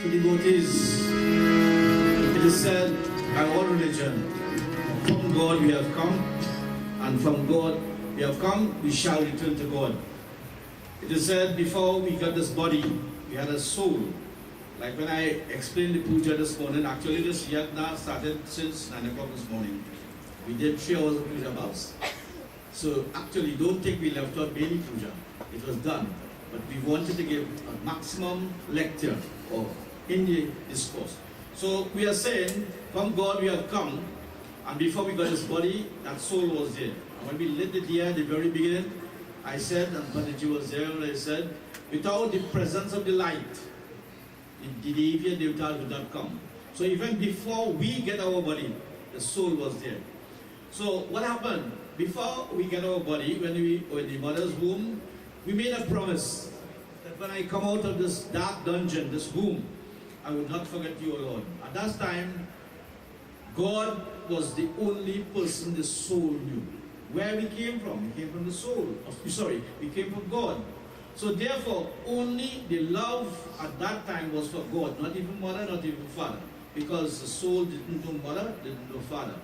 To devotees, it is said by all religion, from God we have come, and from God we have come, we shall return to God. It is said before we got this body, we had a soul. Like when I explained the puja this morning, actually this yajna started since 9 o'clock this morning. We did 3 hours of puja bus. So actually, don't think we left out daily puja. It was done. But we wanted to give a maximum lecture or in the discourse. So we are saying, from God we have come, and before we got this body, that soul was there. And when we lit the diya at the very beginning, I said, and Panditji was there, and I said, without the presence of the light, the Devya Devta would not come. So even before we get our body, the soul was there. So what happened? Before we get our body, when we were in the mother's womb, we made a promise that when I come out of this dark dungeon, this womb, I would not forget you, O Lord. At that time, God was the only person the soul knew. Where we came from? We came from the soul. We came from God. So therefore, only the love at that time was for God, not even mother, not even father. Because the soul didn't know mother, didn't know father.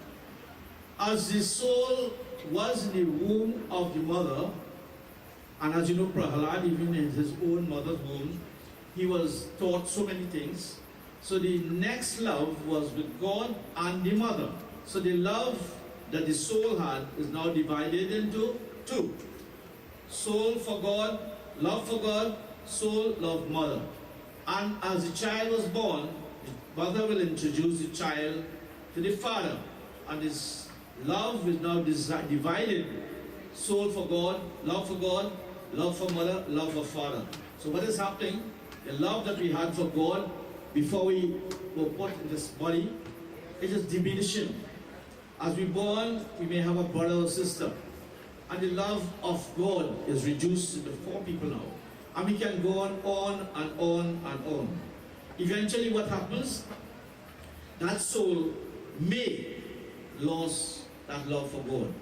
As the soul was in the womb of the mother, and as you know, Prahalad, even in his own mother's womb, he was taught so many things. So the next love was with God and the mother. So the love that the soul had is now divided into two. Soul for God, love for God, soul, love mother. And as the child was born, the mother will introduce the child to the father. And this love is now divided. Soul for God, love for mother, love for father. So what is happening? The love that we had for God before we were put in this body, it is diminishing. As we born, we may have a brother or sister. And the love of God is reduced to the 4 people now. And we can go on and on and on. Eventually what happens? That soul may lose that love for God.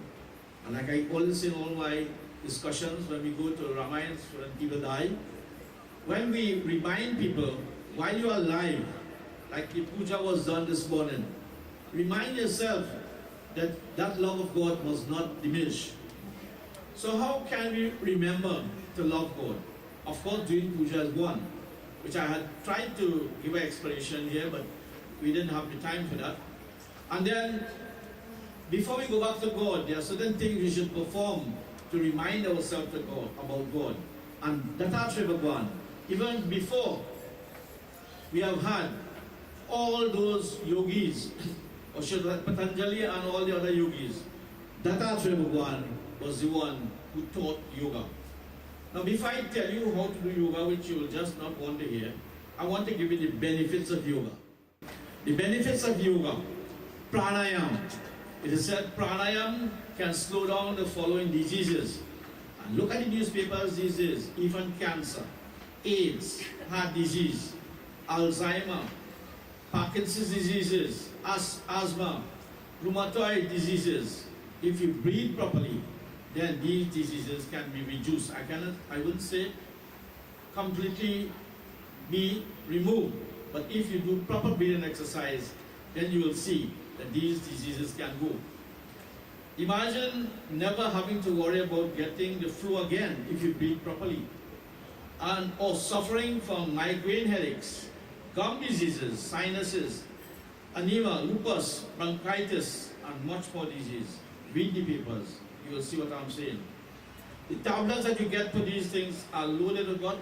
And like I always say in all my discussions when we go to Ramayana, when people die, when we remind people, while you are alive, like the puja was done this morning, remind yourself that that love of God must not diminish. So how can we remember to love God? Of course, doing puja is one, which I had tried to give an explanation here, but we didn't have the time for that. And then, before we go back to God, there are certain things we should perform to remind ourselves about God. And Dattatreya, even before we have had all those yogis, or Patanjali and all the other yogis, Dattatreya was the one who taught yoga. Now before I tell you how to do yoga, which you will just not want to hear, I want to give you the benefits of yoga. The benefits of yoga: pranayama. It is said pranayama can slow down the following diseases. And look at the newspapers these days, even cancer, AIDS, heart disease, Alzheimer, Parkinson's diseases, asthma, rheumatoid diseases. If you breathe properly, then these diseases can be reduced. I wouldn't say completely be removed, but if you do proper breathing exercise, then you will see that these diseases can go. Imagine never having to worry about getting the flu again if you breathe properly, or suffering from migraine headaches, gum diseases, sinuses, anemia, lupus, bronchitis, and much more disease. Read the papers. You will see what I'm saying. The tablets that you get for these things are loaded with what?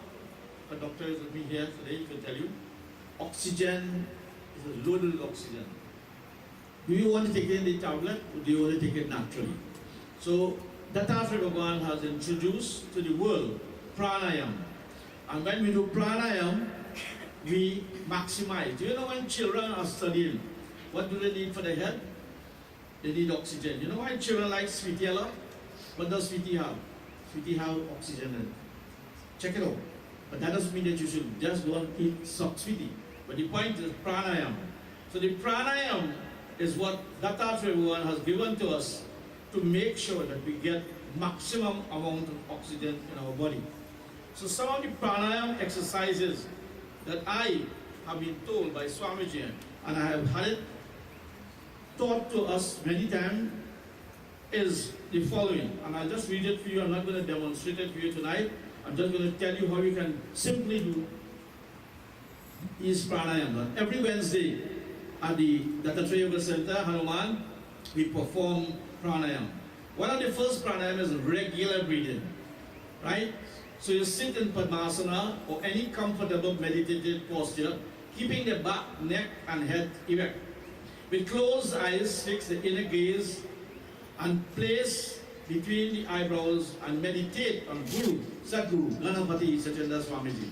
A doctor is with me here today, he can tell you. Oxygen is loaded with oxygen. Do you want to take in the tablet, or do you want to take it naturally? So, Dattatreya has introduced to the world pranayama. And when we do pranayama, we maximize. Do you know when children are studying, what do they need for their head? They need oxygen. You know why children like sweetie a lot? What does sweetie have? Sweetie have oxygen in it. Check it out. But that doesn't mean that you should just go and eat sweetie. But the point is pranayama. So the pranayama is what Dattatreya has given to us to make sure that we get maximum amount of oxygen in our body. So some of the pranayama exercises that I have been told by Swamiji, and I have had it taught to us many times, is the following. And I'll just read it for you. I'm not going to demonstrate it for you tonight. I'm just going to tell you how you can simply do these pranayama. Every Wednesday at the Dattatreya Yoga Center, Hanuman, we perform pranayama. One of the first pranayama is regular breathing, right? So you sit in Padmasana or any comfortable meditative posture, keeping the back, neck, and head erect. With closed eyes, fix the inner gaze and place between the eyebrows and meditate on Guru, Sadguru, Ganapati, Satchendra Swamiji,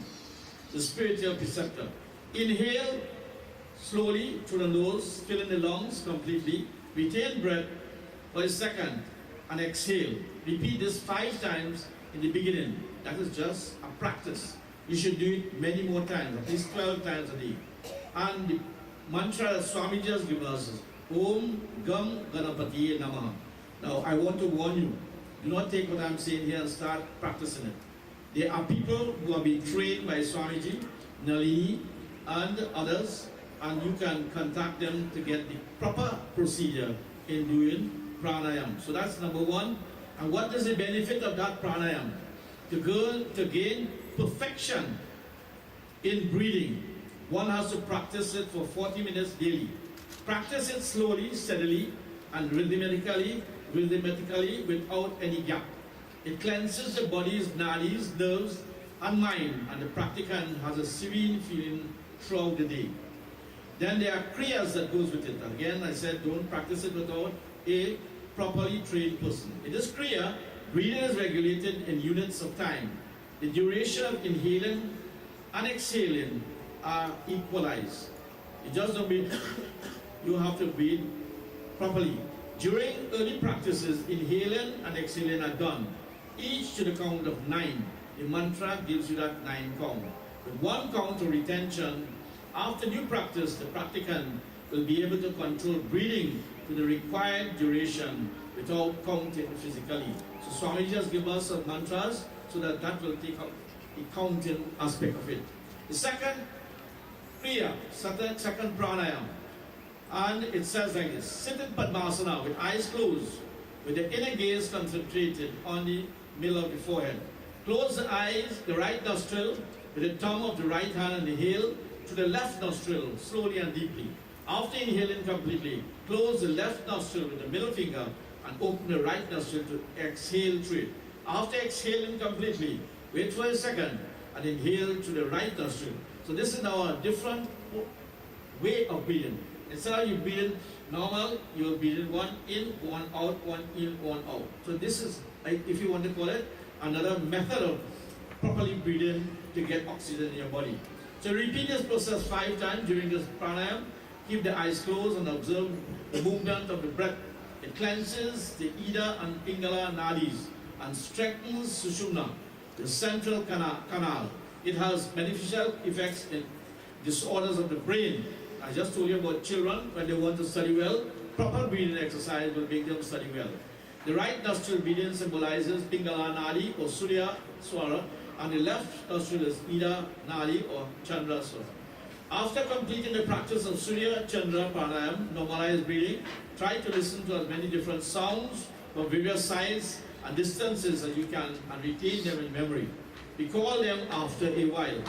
the spiritual preceptor. Inhale slowly through the nose, fill in the lungs completely, retain breath for a second, and exhale. Repeat this 5 times in the beginning. That is just a practice. You should do it many more times, at least 12 times a day. And the mantra that Swamiji has given us is Om Gam Ganapatiye Namaha. Now, I want to warn you, do not take what I'm saying here and start practicing it. There are people who have been trained by Swamiji, Nalini, and others, and you can contact them to get the proper procedure in doing pranayama. So that's number 1. And what is the benefit of that pranayama? To gain perfection in breathing, one has to practice it for 40 minutes daily. Practice it slowly, steadily, and rhythmically without any gap. It cleanses the body's nadis, nerves, and mind, and the practicant has a serene feeling throughout the day. Then there are kriyas that goes with it. Again, I said don't practice it without a properly trained person. In this kriya, breathing is regulated in units of time. The duration of inhaling and exhaling are equalized. You just don't breathe, you have to breathe properly. During early practices, inhaling and exhaling are done, each to the count of 9. The mantra gives you that 9 count. With 1 count of retention, after new practice, the practicant will be able to control breathing to the required duration without counting physically. So Swamiji has given us some mantras so that will take up the counting aspect of it. The second kriya, second pranayama, and it says like this: sit in Padmasana with eyes closed, with the inner gaze concentrated on the middle of the forehead. Close the eyes, the right nostril, with the thumb of the right hand, and inhale to the left nostril slowly and deeply. After inhaling completely, close the left nostril with the middle finger and open the right nostril to exhale through it. After exhaling completely, wait for a second and inhale to the right nostril. So this is now a different way of breathing. Instead of you breathing normal, you will breathe 1 in, 1 out, 1 in, 1 out. So this is, if you want to call it, another method of properly breathing to get oxygen in your body. So repeat this process 5 times during this pranayama. Keep the eyes closed and observe the movement of the breath. It cleanses the Ida and Pingala nadis and strengthens Sushumna, the central canal. It has beneficial effects in disorders of the brain. I just told you about children, when they want to study well, proper breathing exercise will make them study well. The right nostril breathing symbolizes Pingala nadi or Surya Swara, and the left nostril is Ida nadi or Chandra Swara. After completing the practice of Surya Chandra Pranayam, normalized breathing, try to listen to as many different sounds from various sides and distances as you can and retain them in memory. Recall them after a while.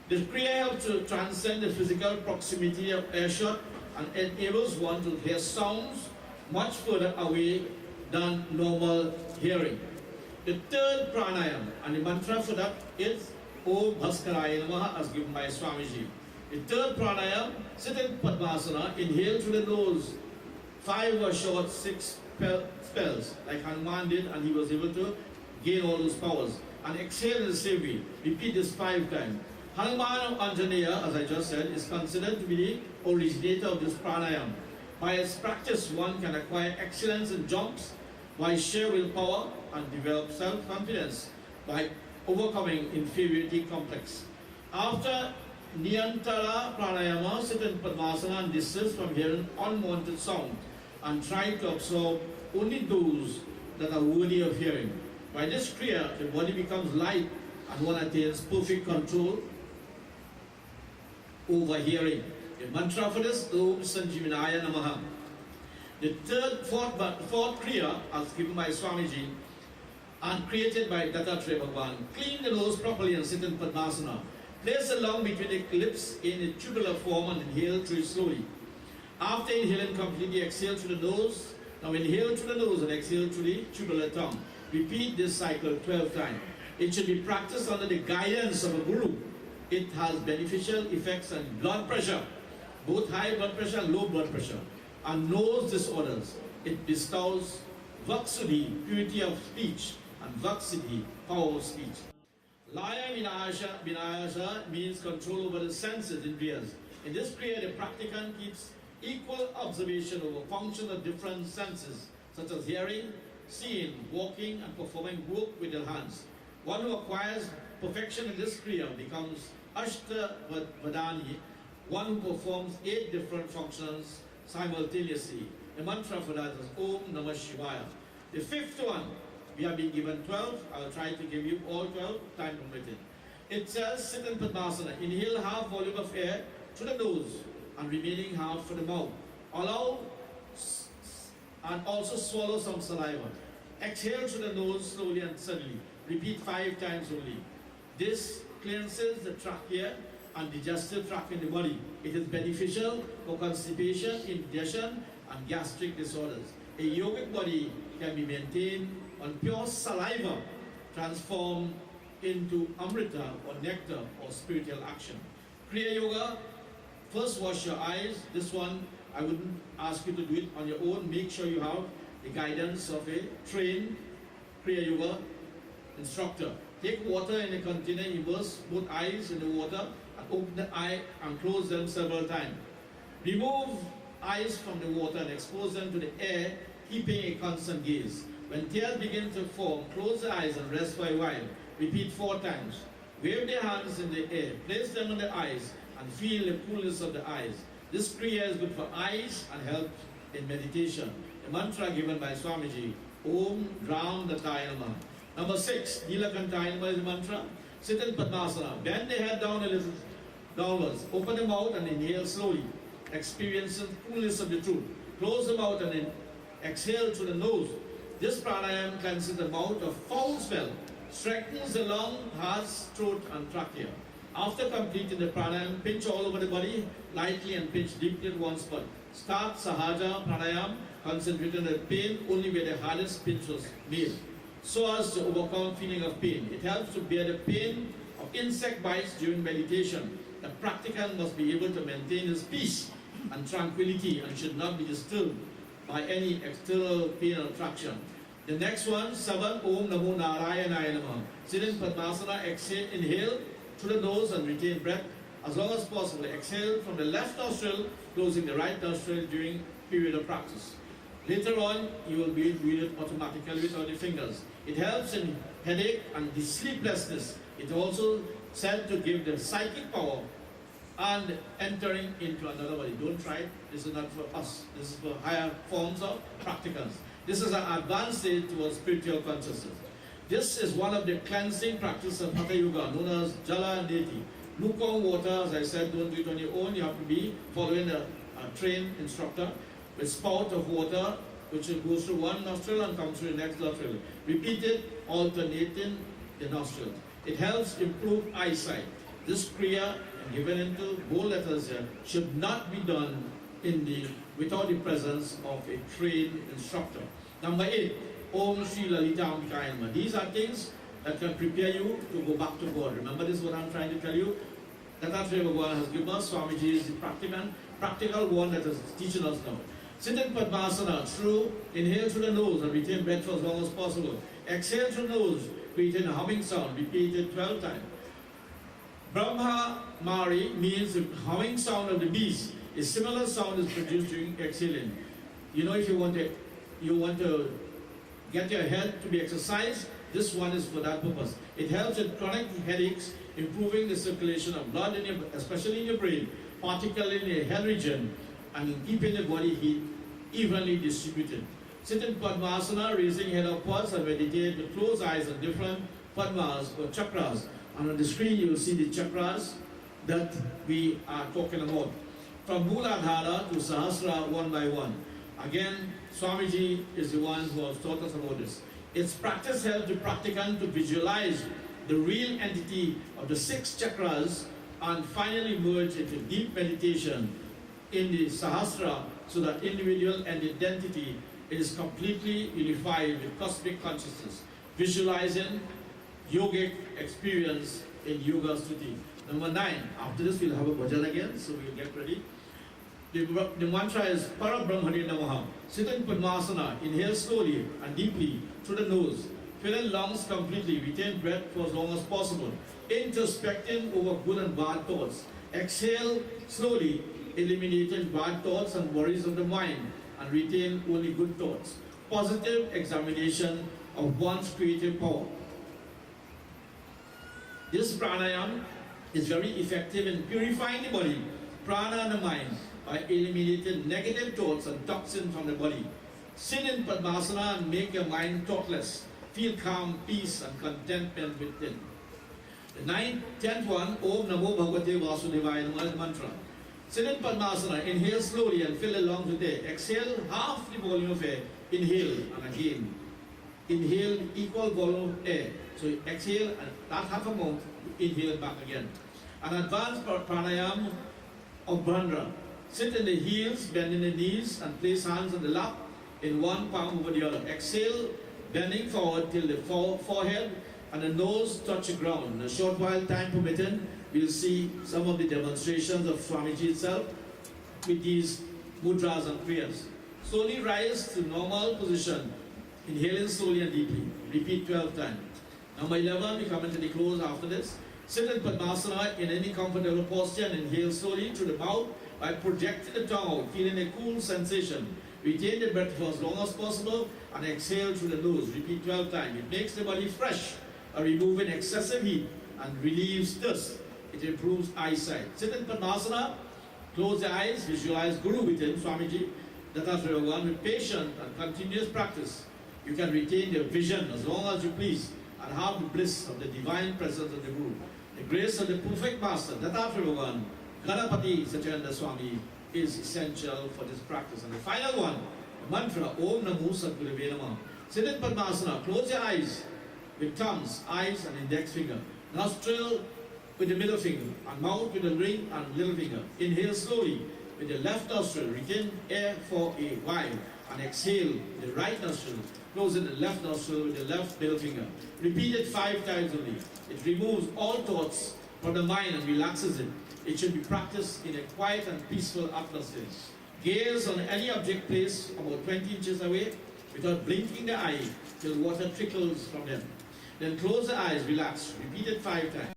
The Kriya helps to transcend the physical proximity of earshot and enables one to hear sounds much further away than normal hearing. The third pranayam, and the mantra for that is Om Bhaskaraya Namaha, as given by Swamiji. The third pranayam, sit in Padmasana, inhale through the nose, 5 or short 6 spells, like Hanuman did, and he was able to gain all those powers. And exhale in the same way. Repeat this 5 times. Hanuman Anjaneya, as I just said, is considered to be the originator of this pranayam. By its practice, one can acquire excellence in jumps by sheer willpower and develop self-confidence by overcoming inferiority complex. After Niyantara Pranayama, sit in Padmasana and desist from hearing unwanted sound and try to absorb only those that are worthy of hearing. By this Kriya, the body becomes light and one attains perfect control overhearing. The mantra for this, Om Sanjivanaya Namaha. The fourth Kriya, as given by Swamiji and created by Dattatreya Bhagwan. Clean the nose properly and sit in Padmasana. Place the lung between the lips in a tubular form and inhale through it slowly. After inhaling completely, exhale through the nose. Now inhale through the nose and exhale through the tubular tongue. Repeat this cycle 12 times. It should be practiced under the guidance of a guru. It has beneficial effects on blood pressure, both high blood pressure and low blood pressure, and nose disorders. It bestows Vaksudhi, purity of speech, and Vaksiddhi, power of speech. Laya Vinayasha means control over the senses, indriyas. In this kriya, the practicant keeps equal observation over functions of different senses, such as hearing, seeing, walking, and performing work with their hands. One who acquires perfection in this kriya becomes Ashta Vadani, one who performs 8 different functions simultaneously. The mantra for that is Om Namah Shivaya. The fifth one, we have been given 12. I'll try to give you all 12, time permitted. It says, sit in Padmasana. Inhale half volume of air through the nose and remaining half for the mouth. Allow and also swallow some saliva. Exhale through the nose slowly and suddenly. Repeat 5 times only. This cleanses the trachea and digestive tract in the body. It is beneficial for constipation, indigestion, and gastric disorders. A yogic body can be maintained on pure saliva, transformed into amrita or nectar or spiritual action. Kriya Yoga, first wash your eyes. This one, I wouldn't ask you to do it on your own. Make sure you have the guidance of a trained Kriya Yoga instructor. Take water in a container, immerse both eyes in the water, and open the eye and close them several times. Remove eyes from the water and expose them to the air, keeping a constant gaze. When tears begin to form, close the eyes and rest for a while. Repeat 4 times. Wave the hands in the air, place them on the eyes, and feel the coolness of the eyes. This kriya is good for eyes and helps in meditation. The mantra given by Swamiji, Om Ram Dattatreya Namaha. Number 6, Nilakantaya Namaha is the mantra. Sit in Padmasana. Bend the head down a little downwards. Open the mouth and inhale slowly. Experience the coolness of the truth. Close the mouth and then exhale through the nose. This pranayama cleanses the mouth of foul smell, strengthens the lung, heart, throat, and trachea. After completing the pranayama, pinch all over the body lightly and pinch deeply in one spot. Start Sahaja pranayama, concentrate on the pain only where the hardest pinch was made, so as to overcome feeling of pain. It helps to bear the pain of insect bites during meditation. The practicant must be able to maintain his peace and tranquility and should not be disturbed by any external pain or attraction. The next one, 7, Om Namo Narayanaya Namaha. Sit in Padmasana, exhale, inhale through the nose and retain breath as long as possible. Exhale from the left nostril, closing the right nostril during period of practice. Later on, you will be doing it automatically without the fingers. It helps in headache and the sleeplessness. It also said to give the psychic power and entering into another body. Don't try it. This is not for us. This is for higher forms of practicals. This is an advanced stage towards spiritual consciousness. This is one of the cleansing practices of Hatha Yoga, known as Jala Neti. Lukewarm water, as I said, don't do it on your own. You have to be following a trained instructor with spout of water, which goes through one nostril and comes through the next nostril. Repeat it, alternating the nostrils. It helps improve eyesight. This kriya, given into bold letters here, should not be done without the presence of a trained instructor. Number 8, Om Shri Lalita Ambikaya Namaha. These are things that can prepare you to go back to God. Remember this is what I'm trying to tell you? Dattatreya Bhagwan has given us. Swamiji is the practical one that is teaching us now. Sit in Padmasana, inhale through the nose and retain breath for as long as possible. Exhale through the nose, creating a humming sound, repeat it 12 times. Brahma Mari means the humming sound of the bees. A similar sound is produced during exhaling. You know, if you want to get your head to be exercised, this one is for that purpose. It helps in chronic headaches, improving the circulation of blood, especially in your brain, particularly in the head region, and in keeping the body heat evenly distributed. Sit in Padmasana, raising head upwards, and meditate with closed eyes on different Padmas or chakras. And on the screen you will see the chakras that we are talking about. From Muladhara to Sahasra, one by one. Again, Swamiji is the one who has taught us about this. Its practice helps the practicant to visualize the real entity of the 6 chakras and finally merge into deep meditation in the Sahasra so that individual and identity is completely unified with cosmic consciousness, visualizing yogic experience in Yoga Stuti. Number 9, after this we'll have a bhajan again, so we'll get ready. The mantra is Parabrahmane Namaha. Sit in Padmasana, inhale slowly and deeply through the nose. Fill in lungs completely, retain breath for as long as possible. Introspecting over good and bad thoughts. Exhale slowly, eliminating bad thoughts and worries of the mind, and retain only good thoughts. Positive examination of one's creative power. This pranayama is very effective in purifying the body, prana and the mind, by eliminating negative thoughts and toxins from the body. Sit in Padmasana and make your mind thoughtless. Feel calm, peace and contentment within. The 10th one, Om Namo Bhagavate Vasudevaya Namaha mantra. Sit in Padmasana, inhale slowly and fill the lungs with air. Exhale half the volume of air. Inhale and again. Inhale equal volume of air. So exhale and that half amount, inhale back again. An advanced pranayama of Brahmara. Sit in the heels, bend in the knees and place hands on the lap in one palm over the other. Exhale, bending forward till the forehead and the nose touch the ground. In a short while, time permitting, we'll see some of the demonstrations of Swamiji itself with these mudras and prayers. Slowly rise to normal position, inhaling slowly and deeply. Repeat 12 times. Number 11, we come into the close after this. Sit in Padmasana in any comfortable posture and inhale slowly through the mouth by projecting the tongue out, feeling a cool sensation. Retain the breath for as long as possible and exhale through the nose. Repeat 12 times. It makes the body fresh, removing excessive heat and relieves thirst. It improves eyesight. Sit in Padmasana, close the eyes, visualize Guru within, Swamiji, Dattatreya, with patient and continuous practice. You can retain your vision as long as you please and have the bliss of the divine presence of the Guru. The grace of the perfect master, Dattatreya, Ganapati Satyendra Swami, is essential for this practice. And the final one, the mantra, Om Namo Sadgurave Namaha. Sit in Padmasana, close your eyes with thumbs, eyes and index finger. Nostril with the middle finger, and mouth with the ring and little finger. Inhale slowly with the left nostril, retain air for a while, and exhale with the right nostril, closing the left nostril with the left middle finger. Repeat it 5 times only. It removes all thoughts from the mind and relaxes it. It should be practiced in a quiet and peaceful atmosphere. Gaze on any object placed about 20 inches away without blinking the eye till water trickles from them. Then close the eyes, relax. Repeat it 5 times.